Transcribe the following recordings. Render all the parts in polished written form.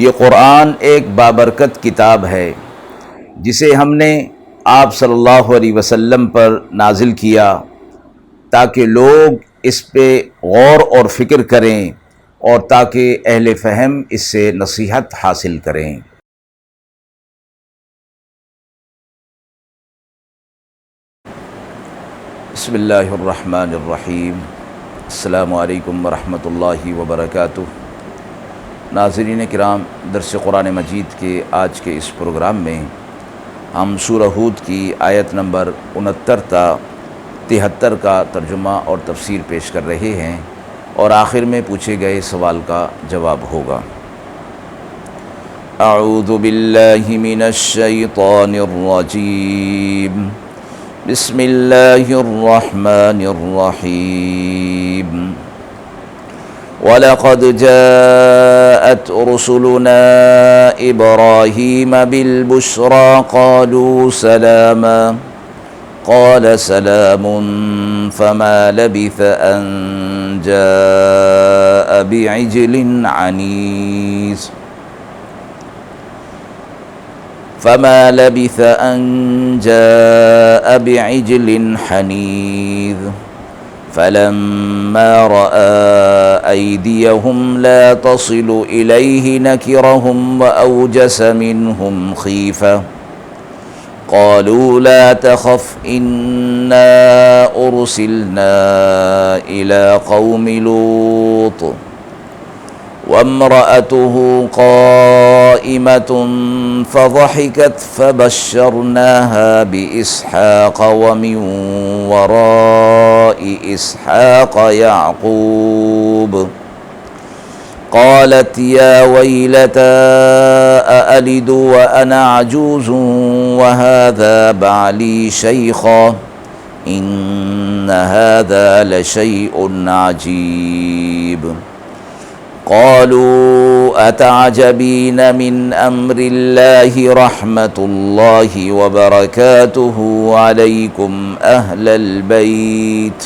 یہ قرآن ایک بابرکت کتاب ہے جسے ہم نے آپ صلی اللہ علیہ وسلم پر نازل کیا تاکہ لوگ اس پہ غور اور فکر کریں اور تاکہ اہل فہم اس سے نصیحت حاصل کریں۔ بسم اللہ الرحمن الرحیم۔ السلام علیکم ورحمۃ اللہ وبرکاتہ۔ ناظرین کرام، درس قرآن مجید کے آج کے اس پروگرام میں ہم سورہ ہود کی آیت نمبر 69 تا 73 کا ترجمہ اور تفسیر پیش کر رہے ہیں اور آخر میں پوچھے گئے سوال کا جواب ہوگا۔ اعوذ باللہ من الشیطان الرجیم، بسم اللہ الرحمن الرحیم۔ وَلَقَدْ جَاءَتْ رُسُلُنَا إِبْرَاهِيمَ بِالْبُشْرَى قَالُوا سَلَامًا قَالَ سَلَامٌ فَمَا لَبِثَ أَنْ جَاءَ بِعِجْلٍ حَنِيذٍ فَلَمَّا رَأَى أَيْدِيَهُمْ لَا تَصِلُ إِلَيْهِ نَكِرَهُمْ وَأَوْجَسَ مِنْهُمْ خِيفَةً قَالُوا لَا تَخَفْ إِنَّا أُرْسِلْنَا إِلَى قَوْمِ لُوطٍ وَامْرَأَتُهُ قَائِمَةٌ فَضَحِكَتْ فَبَشَّرْنَاهَا بِإِسْحَاقَ وَمِنْ وَرَاءِ إِسْحَاقَ يَعْقُوبَ قَالَتْ يَا وَيْلَتَى أَأَلِدُ وَأَنَا عَجُوزٌ وَهَذَا بَعْلِي شَيْخًا إِنَّ هَذَا لَشَيْءٌ عَجِيبٌ قالوا أتعجبين من أمر الله رحمة الله وبركاته عليكم أهل البيت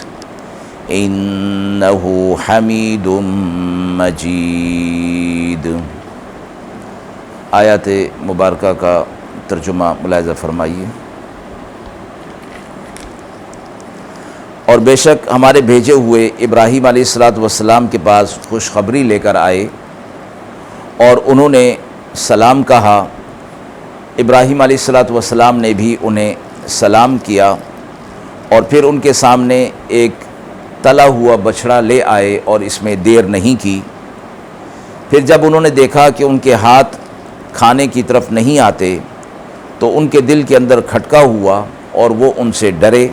إنه حميد مجيد۔ آیات مبارکہ کا ترجمہ ملاحظہ فرمائیے۔ اور بے شک ہمارے بھیجے ہوئے ابراہیم علیہ السلام کے پاس خوشخبری لے کر آئے اور انہوں نے سلام کہا۔ ابراہیم علیہ السلام نے بھی انہیں سلام کیا اور پھر ان کے سامنے ایک تلا ہوا بچھڑا لے آئے اور اس میں دیر نہیں کی۔ پھر جب انہوں نے دیکھا کہ ان کے ہاتھ کھانے کی طرف نہیں آتے تو ان کے دل کے اندر کھٹکا ہوا اور وہ ان سے ڈرے۔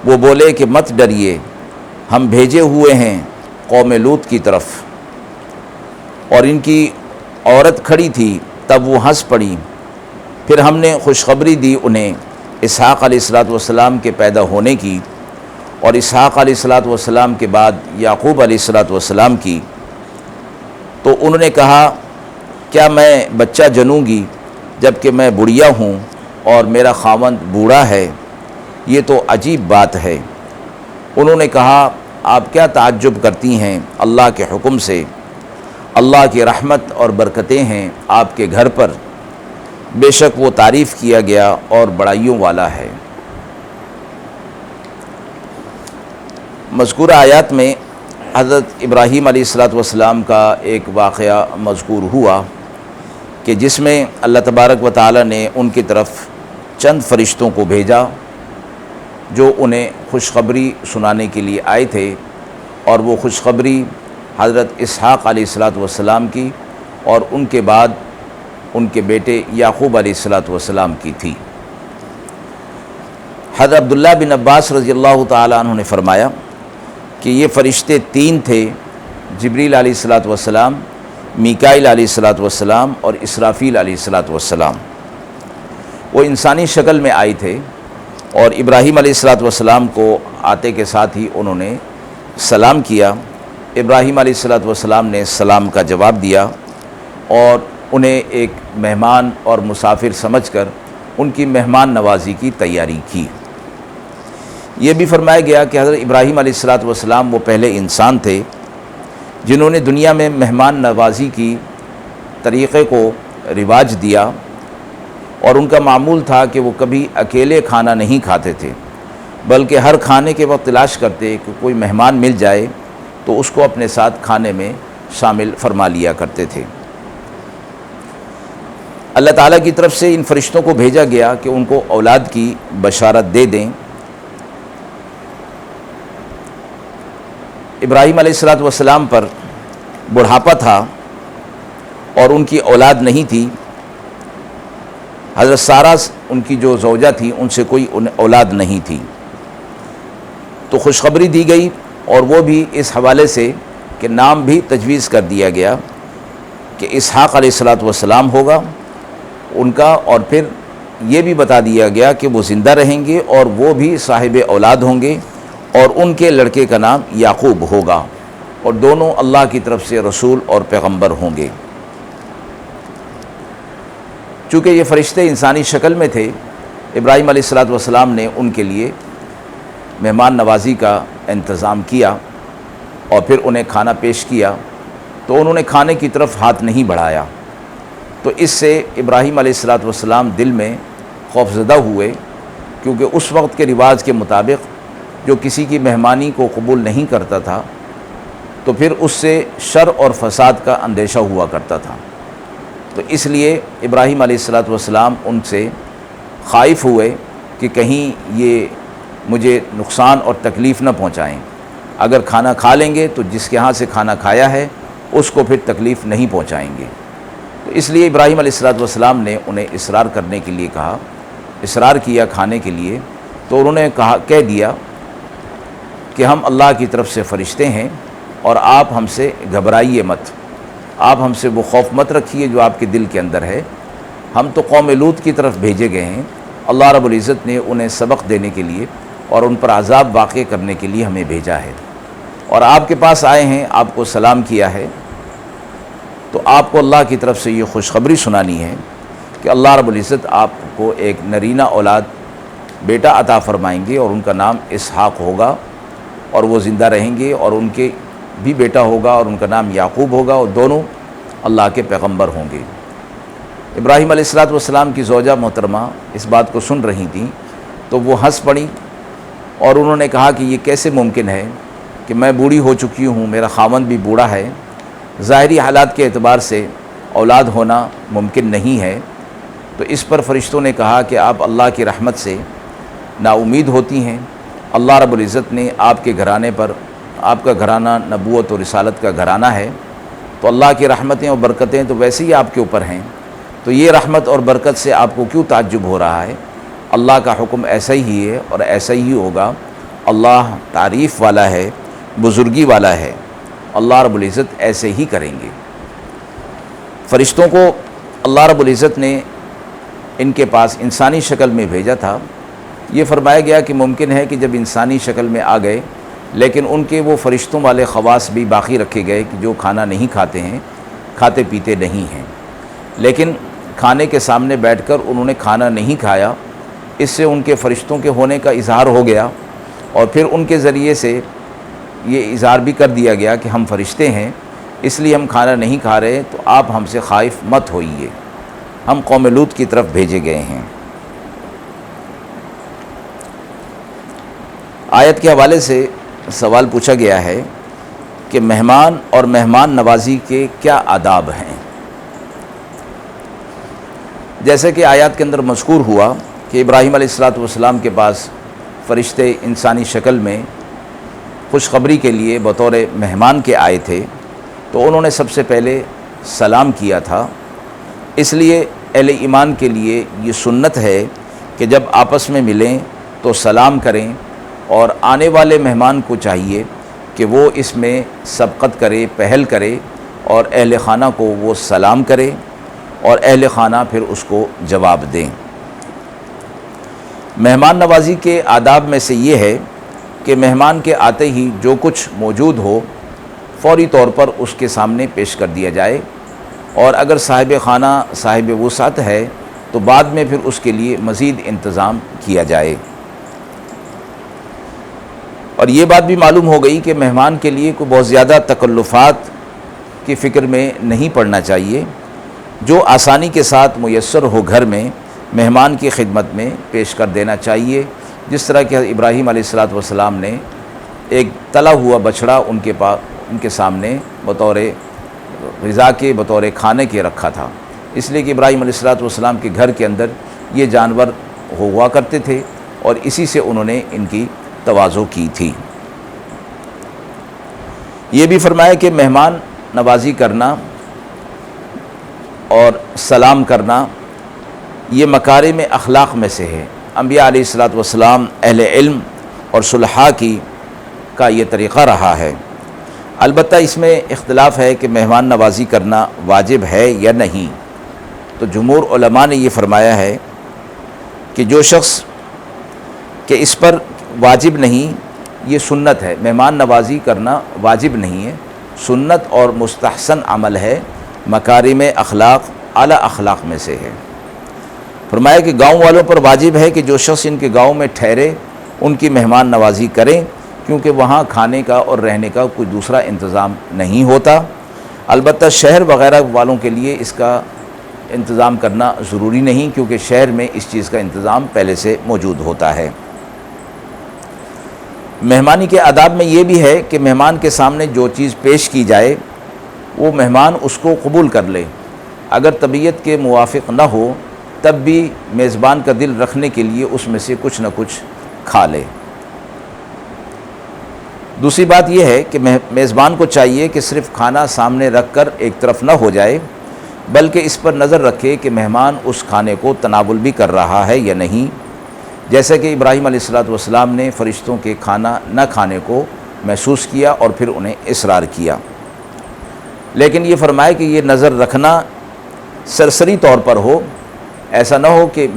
وہ بولے کہ مت ڈریے، ہم بھیجے ہوئے ہیں قوم لوط کی طرف۔ اور ان کی عورت کھڑی تھی، تب وہ ہنس پڑی۔ پھر ہم نے خوشخبری دی انہیں اسحاق علیہ السلام کے پیدا ہونے کی اور اسحاق علیہ السلام کے بعد یعقوب علیہ السلام کی۔ تو انہوں نے کہا کیا میں بچہ جنوں گی جب کہ میں بڑھیا ہوں اور میرا خاوند بوڑھا ہے؟ یہ تو عجیب بات ہے۔ انہوں نے کہا آپ کیا تعجب کرتی ہیں اللہ کے حکم سے، اللہ کی رحمت اور برکتیں ہیں آپ کے گھر پر، بے شک وہ تعریف کیا گیا اور بڑائیوں والا ہے۔ مذکورہ آیات میں حضرت ابراہیم علیہ السلام کا ایک واقعہ مذکور ہوا کہ جس میں اللہ تبارک و تعالی نے ان کی طرف چند فرشتوں کو بھیجا جو انہیں خوشخبری سنانے کے لیے آئے تھے، اور وہ خوشخبری حضرت اسحاق علیہ السلام کی اور ان کے بعد ان کے بیٹے یعقوب علیہ السلام کی تھی۔ حضرت عبداللہ بن عباس رضی اللہ تعالی عنہ نے فرمایا کہ یہ فرشتے تین تھے، جبریل علیہ السلام، میکائیل علیہ السلام اور اسرافیل علیہ السلام۔ وہ انسانی شکل میں آئے تھے اور ابراہیم علیہ السلام کو آتے کے ساتھ ہی انہوں نے سلام کیا۔ ابراہیم علیہ السلام نے سلام کا جواب دیا اور انہیں ایک مہمان اور مسافر سمجھ کر ان کی مہمان نوازی کی تیاری کی۔ یہ بھی فرمایا گیا کہ حضرت ابراہیم علیہ السلام وہ پہلے انسان تھے جنہوں نے دنیا میں مہمان نوازی کی طریقے کو رواج دیا، اور ان کا معمول تھا کہ وہ کبھی اکیلے کھانا نہیں کھاتے تھے، بلکہ ہر کھانے کے وقت تلاش کرتے کہ کوئی مہمان مل جائے تو اس کو اپنے ساتھ کھانے میں شامل فرما لیا کرتے تھے۔ اللہ تعالیٰ کی طرف سے ان فرشتوں کو بھیجا گیا کہ ان کو اولاد کی بشارت دے دیں۔ ابراہیم علیہ السلام پر بڑھاپا تھا اور ان کی اولاد نہیں تھی۔ حضرت سارہ ان کی جو زوجہ تھی، ان سے کوئی اولاد نہیں تھی، تو خوشخبری دی گئی، اور وہ بھی اس حوالے سے کہ نام بھی تجویز کر دیا گیا کہ اسحاق علیہ السلام ہوگا ان کا، اور پھر یہ بھی بتا دیا گیا کہ وہ زندہ رہیں گے اور وہ بھی صاحب اولاد ہوں گے، اور ان کے لڑکے کا نام یعقوب ہوگا، اور دونوں اللہ کی طرف سے رسول اور پیغمبر ہوں گے۔ چونکہ یہ فرشتے انسانی شکل میں تھے، ابراہیم علیہ السلام نے ان کے لیے مہمان نوازی کا انتظام کیا اور پھر انہیں کھانا پیش کیا، تو انہوں نے کھانے کی طرف ہاتھ نہیں بڑھایا، تو اس سے ابراہیم علیہ السلام دل میں خوفزدہ ہوئے، کیونکہ اس وقت کے رواج کے مطابق جو کسی کی مہمانی کو قبول نہیں کرتا تھا تو پھر اس سے شر اور فساد کا اندیشہ ہوا کرتا تھا، تو اس لیے ابراہیم علیہ السلام ان سے خائف ہوئے کہ کہیں یہ مجھے نقصان اور تکلیف نہ پہنچائیں، اگر کھانا کھا لیں گے تو جس کے ہاں سے کھانا کھایا ہے اس کو پھر تکلیف نہیں پہنچائیں گے، تو اس لیے ابراہیم علیہ السلام نے انہیں اصرار کرنے کے لیے کہا، اصرار کیا کھانے کے لیے، تو انہوں نے کہہ دیا کہ ہم اللہ کی طرف سے فرشتے ہیں اور آپ ہم سے گھبرائیے مت، آپ ہم سے وہ خوف مت رکھیے جو آپ کے دل کے اندر ہے، ہم تو قوم لوط کی طرف بھیجے گئے ہیں، اللہ رب العزت نے انہیں سبق دینے کے لیے اور ان پر عذاب واقع کرنے کے لیے ہمیں بھیجا ہے، اور آپ کے پاس آئے ہیں، آپ کو سلام کیا ہے، تو آپ کو اللہ کی طرف سے یہ خوشخبری سنانی ہے کہ اللہ رب العزت آپ کو ایک نرینہ اولاد بیٹا عطا فرمائیں گے، اور ان کا نام اسحاق ہوگا، اور وہ زندہ رہیں گے، اور ان کے بھی بیٹا ہوگا اور ان کا نام یعقوب ہوگا، اور دونوں اللہ کے پیغمبر ہوں گے۔ ابراہیم علیہ السلام کی زوجہ محترمہ اس بات کو سن رہی تھیں تو وہ ہنس پڑیں، اور انہوں نے کہا کہ یہ کیسے ممکن ہے کہ میں بوڑھی ہو چکی ہوں، میرا خاوند بھی بوڑھا ہے، ظاہری حالات کے اعتبار سے اولاد ہونا ممکن نہیں ہے۔ تو اس پر فرشتوں نے کہا کہ آپ اللہ کی رحمت سے نا امید ہوتی ہیں، اللہ رب العزت نے آپ کے گھرانے پر، آپ کا گھرانہ نبوت اور رسالت کا گھرانہ ہے، تو اللہ کی رحمتیں اور برکتیں تو ویسے ہی آپ کے اوپر ہیں، تو یہ رحمت اور برکت سے آپ کو کیوں تعجب ہو رہا ہے؟ اللہ کا حکم ایسا ہی ہے اور ایسا ہی ہوگا، اللہ تعریف والا ہے، بزرگی والا ہے، اللہ رب العزت ایسے ہی کریں گے۔ فرشتوں کو اللہ رب العزت نے ان کے پاس انسانی شکل میں بھیجا تھا۔ یہ فرمایا گیا کہ ممکن ہے کہ جب انسانی شکل میں آ گئے لیکن ان کے وہ فرشتوں والے خواص بھی باقی رکھے گئے کہ جو کھانا نہیں کھاتے ہیں، کھاتے پیتے نہیں ہیں، لیکن کھانے کے سامنے بیٹھ کر انہوں نے کھانا نہیں کھایا، اس سے ان کے فرشتوں کے ہونے کا اظہار ہو گیا، اور پھر ان کے ذریعے سے یہ اظہار بھی کر دیا گیا کہ ہم فرشتے ہیں، اس لیے ہم کھانا نہیں کھا رہے، تو آپ ہم سے خائف مت ہوئیے، ہم قوم لوط کی طرف بھیجے گئے ہیں۔ آیت کے حوالے سے سوال پوچھا گیا ہے کہ مہمان اور مہمان نوازی کے کیا آداب ہیں؟ جیسے کہ آیات کے اندر مذکور ہوا کہ ابراہیم علیہ السلام کے پاس فرشتے انسانی شکل میں خوشخبری کے لیے بطور مہمان کے آئے تھے، تو انہوں نے سب سے پہلے سلام کیا تھا۔ اس لیے اہل ایمان کے لیے یہ سنت ہے کہ جب آپس میں ملیں تو سلام کریں، اور آنے والے مہمان کو چاہیے کہ وہ اس میں سبقت کرے، پہل کرے، اور اہل خانہ کو وہ سلام کرے، اور اہل خانہ پھر اس کو جواب دیں۔ مہمان نوازی کے آداب میں سے یہ ہے کہ مہمان کے آتے ہی جو کچھ موجود ہو فوری طور پر اس کے سامنے پیش کر دیا جائے، اور اگر صاحب خانہ صاحب وسعت ہے تو بعد میں پھر اس کے لیے مزید انتظام کیا جائے۔ اور یہ بات بھی معلوم ہو گئی کہ مہمان کے لیے کوئی بہت زیادہ تکلفات کی فکر میں نہیں پڑنا چاہیے، جو آسانی کے ساتھ میسر ہو گھر میں مہمان کی خدمت میں پیش کر دینا چاہیے، جس طرح کہ ابراہیم علیہ السلام نے ایک تلا ہوا بچڑا ان کے سامنے بطور غذا کے، بطور کھانے کے رکھا تھا، اس لیے کہ ابراہیم علیہ السلام کے گھر کے اندر یہ جانور ہوا کرتے تھے اور اسی سے انہوں نے ان کی تواضع کی تھی۔ یہ بھی فرمایا کہ مہمان نوازی کرنا اور سلام کرنا یہ مکارم اخلاق میں سے ہے۔ انبیاء علیہ السلام، اہل علم اور صلحاء کا یہ طریقہ رہا ہے۔ البتہ اس میں اختلاف ہے کہ مہمان نوازی کرنا واجب ہے یا نہیں، تو جمہور علماء نے یہ فرمایا ہے کہ جو شخص کہ اس پر واجب نہیں، یہ سنت ہے، مہمان نوازی کرنا واجب نہیں ہے، سنت اور مستحسن عمل ہے، مکارم اخلاق اعلیٰ اخلاق میں سے ہے۔ فرمایا کہ گاؤں والوں پر واجب ہے کہ جو شخص ان کے گاؤں میں ٹھہرے ان کی مہمان نوازی کریں، کیونکہ وہاں کھانے کا اور رہنے کا کوئی دوسرا انتظام نہیں ہوتا۔ البتہ شہر وغیرہ والوں کے لیے اس کا انتظام کرنا ضروری نہیں، کیونکہ شہر میں اس چیز کا انتظام پہلے سے موجود ہوتا ہے۔ مہمانی کے آداب میں یہ بھی ہے کہ مہمان کے سامنے جو چیز پیش کی جائے وہ مہمان اس کو قبول کر لے، اگر طبیعت کے موافق نہ ہو تب بھی میزبان کا دل رکھنے کے لیے اس میں سے کچھ نہ کچھ کھا لے۔ دوسری بات یہ ہے کہ میزبان کو چاہیے کہ صرف کھانا سامنے رکھ کر ایک طرف نہ ہو جائے، بلکہ اس پر نظر رکھے کہ مہمان اس کھانے کو تناول بھی کر رہا ہے یا نہیں، جیسا کہ ابراہیم علیہ السلام نے فرشتوں کے کھانا نہ کھانے کو محسوس کیا اور پھر انہیں اصرار کیا۔ لیکن یہ فرمایا کہ یہ نظر رکھنا سرسری طور پر ہو، ایسا نہ ہو کہ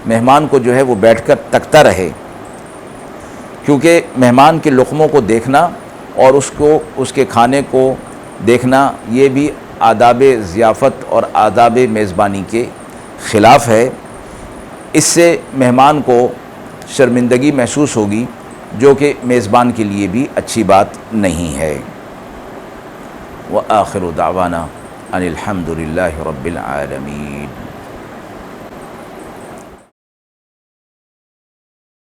مہمان کو جو ہے وہ بیٹھ کر تکتا رہے، کیونکہ مہمان کے لقموں کو دیکھنا اور اس کے کھانے کو دیکھنا یہ بھی آداب ضیافت اور آداب میزبانی کے خلاف ہے۔ اس سے مہمان کو شرمندگی محسوس ہوگی، جو کہ میزبان کے لیے بھی اچھی بات نہیں ہے۔ وآخر دعوانا ان الحمد للہ رب العالمین۔